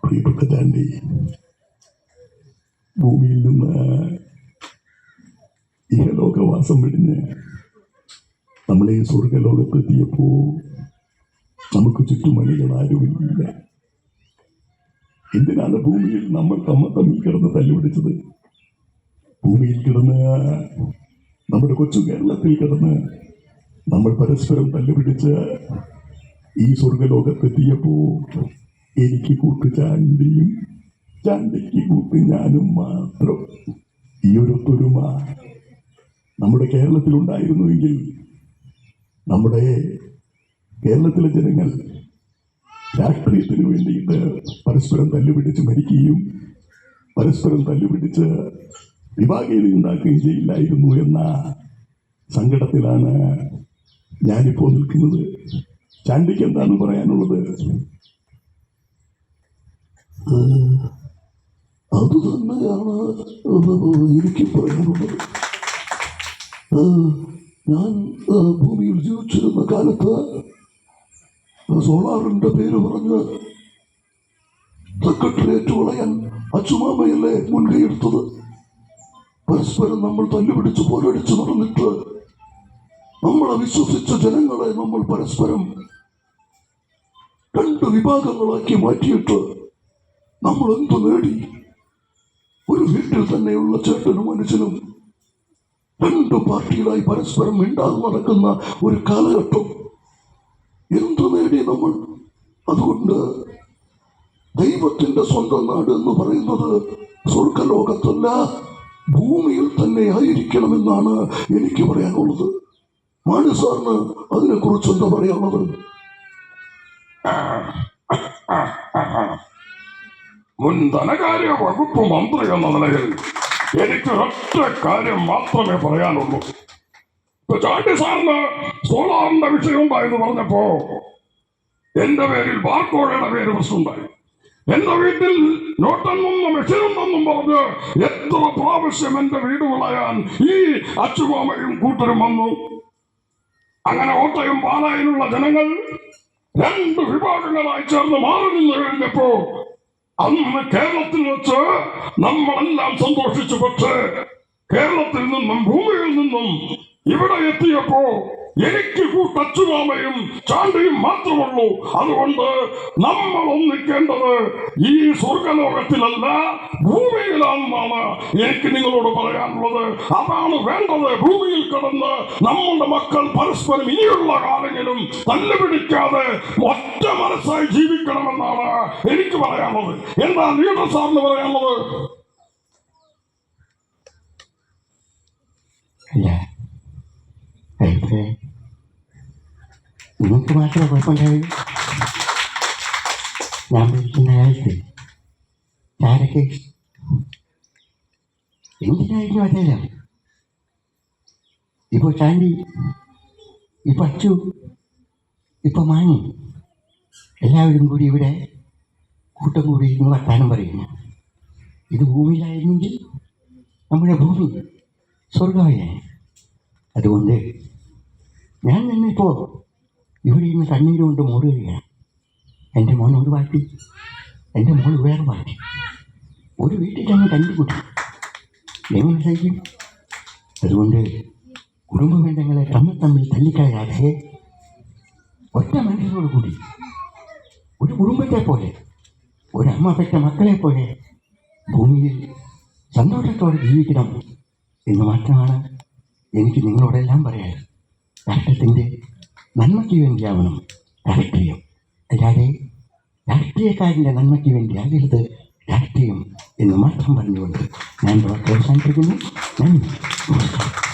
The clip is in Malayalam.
പ്രിയപ്പെട്ട ചാണ്ടി, ഭൂമിയിൽ നിന്ന് ഇഹലോകവാസം വെടിഞ്ഞ് നമ്മളെ സ്വർഗലോകത്തെത്തിയപ്പോ നമുക്ക് ചുറ്റുമണികൾ ആരുമില്ല. എന്തിനാണ് ഭൂമിയിൽ നമ്മൾ തമ്മിൽ കിടന്ന് തല്ലുപിടിച്ചത്? ഭൂമിയിൽ കിടന്ന്, നമ്മുടെ കൊച്ചു കേരളത്തിൽ കിടന്ന് നമ്മൾ പരസ്പരം തല്ലുപിടിച്ച് ഈ സ്വർഗലോകത്തെത്തിയപ്പോ എനിക്ക് കൂട്ട് ചാണ്ടിയും ചാണ്ടിക്ക് കൂട്ട് ഞാനും മാത്രം. ഈ ഒരു ഒത്തൊരുമ നമ്മുടെ കേരളത്തിലുണ്ടായിരുന്നുവെങ്കിൽ നമ്മുടെ കേരളത്തിലെ ജനങ്ങൾ രാഷ്ട്രീയത്തിന് വേണ്ടിയിട്ട് പരസ്പരം തല്ലുപിടിച്ച് മരിക്കുകയും പരസ്പരം തല്ലുപിടിച്ച് വിഭാഗീയത ഉണ്ടാക്കുകയും ചെയ്യില്ലായിരുന്നു എന്ന സങ്കടത്തിലാണ് ഞാനിപ്പോൾ നിൽക്കുന്നത്. ചാണ്ടിക്ക് എന്താണ് പറയാനുള്ളത്? അത് തന്നെയാണ് എനിക്ക് പറയാനുള്ളത്. ഞാൻ ഭൂമിയിൽ ജീവിച്ചിരുന്ന കാലത്ത് സോളാറിന്റെ പേര് പറഞ്ഞ് സെക്രട്ടേറിയറ്റ് വളയാൻ അച്ചുമാമയല്ലേ മുൻകൈയെടുത്തത്. പരസ്പരം നമ്മൾ തല്ലുപിടിച്ച് പോരടിച്ച് നടന്നിട്ട് നമ്മളെ വിശ്വസിച്ച ജനങ്ങളെ നമ്മൾ പരസ്പരം രണ്ട് വിഭാഗങ്ങളാക്കി മാറ്റിയിട്ട് നമ്മൾ എന്ത് നേടി? ഒരു വീട്ടിൽ തന്നെയുള്ള ചേട്ടനും അനുജനും രണ്ട് പാർട്ടികളായി പരസ്പരം മിണ്ടാതെ നടക്കുന്ന ഒരു കാലഘട്ടം. എന്ത് നേടി നമ്മൾ? അതുകൊണ്ട് ദൈവത്തിന്റെ സ്വന്തം നാട് എന്ന് പറയുന്നത് സ്വർഗലോകത്തല്ല, ഭൂമിയിൽ തന്നെ ആയിരിക്കണമെന്നാണ് എനിക്ക് പറയാനുള്ളത്. മാണി സാറിന് അതിനെക്കുറിച്ച് എന്താ പറയാനുള്ളത്? മുൻ ധനകാര്യ വകുപ്പ് മന്ത്രി എന്ന നിലയിൽ എനിക്ക് ഒറ്റ കാര്യം മാത്രമേ പറയാനുള്ളൂ. ചാണ്ടി സാറിന് സോളാറിന്റെ വിഷയം ഉണ്ടായെന്ന് പറഞ്ഞപ്പോ എന്റെ പേരിൽ ബാർക്കോഴയുടെ പേര് പ്രശ്നമുണ്ടായി. എന്റെ വീട്ടിൽ നോട്ടെന്നും മെഷീനുണ്ടെന്നും പറഞ്ഞ് എത്ര പ്രാവശ്യം എന്റെ വീട് കളയാൻ ഈ അച്ചുമാമയും കൂട്ടരും വന്നു. അങ്ങനെ കോട്ടയം പാലായിലുള്ള ജനങ്ങൾ രണ്ട് വിഭാഗങ്ങളായി ചേർന്ന് മാറി നിന്ന് കഴിഞ്ഞപ്പോ അന്ന് കേരളത്തിൽ വെച്ച് നമ്മളെല്ലാം സന്തോഷിച്ചു. പക്ഷേ കേരളത്തിൽ നിന്നും ഭൂമിയിൽ നിന്നും ഇവിടെ എത്തിയപ്പോ എനിക്ക് കൂട്ടച്ചുമാമയും ചാണ്ടിയും മാത്രമുള്ളൂ. അതുകൊണ്ട് നമ്മൾ ഒന്നിക്കേണ്ടത് ഈ സ്വർഗലോകത്തിലല്ല, ഭൂമിയിലാണെന്നാണ് എനിക്ക് നിങ്ങളോട് പറയാനുള്ളത്. അതാണ് വേണ്ടത്. ഭൂമിയിൽ കിടന്ന് നമ്മുടെ മക്കൾ പരസ്പരം ഇനിയുള്ള കാലങ്ങളും തല്ലുപിടിക്കാതെ ഒറ്റ മനസ്സായി ജീവിക്കണമെന്നാണ് എനിക്ക് പറയാനുള്ളത്. എന്താ ലീഡർ സാറിന് പറയാനുള്ളത്? നിങ്ങൾക്ക് മാത്രമേ കുഴപ്പമുണ്ടാവുള്ളൂ. ഞാൻ പഠിക്കുന്ന കാലത്ത് ചാരൊക്കെ എന്തിനായിരുന്നു അതെല്ലാം. ഇപ്പോൾ ചാണ്ടി, ഇപ്പോൾ അച്ചു, ഇപ്പോൾ മാണി എല്ലാവരും കൂടി ഇവിടെ കൂട്ടം കൂടി ഇരുന്ന് വർത്താനം പറയുന്നു. ഇത് ഭൂമിയിലായിരുന്നെങ്കിൽ നമ്മുടെ ഭൂമി സ്വർഗമായാണ്. അതുകൊണ്ട് ഞാൻ തന്നെ ഇപ്പോൾ ഇവിടെ ഇന്ന് കണ്ണീര് കൊണ്ട് മൂടുകയാണ്. എൻ്റെ മോൻ ഒരു പാർട്ടി, എൻ്റെ മോൾ വേറെ പാർട്ടി. ഒരു വീട്ടിൽ തന്നെ കണ്ടുകൂട്ടി എങ്ങനെ സഹിക്കും? അതുകൊണ്ട് കുടുംബ ബന്ധങ്ങളെ തമ്മിൽ തല്ലിക്കളയാതെ ഒറ്റ മനസ്സിനോട് കൂടി ഒരു കുടുംബത്തെ പോലെ, ഒരമ്മ പെറ്റ മക്കളെ പോലെ ഭൂമിയിൽ സന്തോഷത്തോടെ ജീവിക്കണം എന്ന് മാത്രമാണ് എനിക്ക് നിങ്ങളോടെല്ലാം പറയാൻ. രാഷ്ട്രത്തിൻ്റെ നന്മയ്ക്ക് വേണ്ടിയാവണം രാഷ്ട്രീയം, അല്ലാതെ രാഷ്ട്രീയക്കാരൻ്റെ നന്മയ്ക്ക് വേണ്ടിയാകരുത് രാഷ്ട്രീയം എന്ന് മാത്രം പറഞ്ഞുകൊണ്ട് ഞാൻ അവസാനിപ്പിക്കുന്നു. നന്ദി, നമസ്കാരം.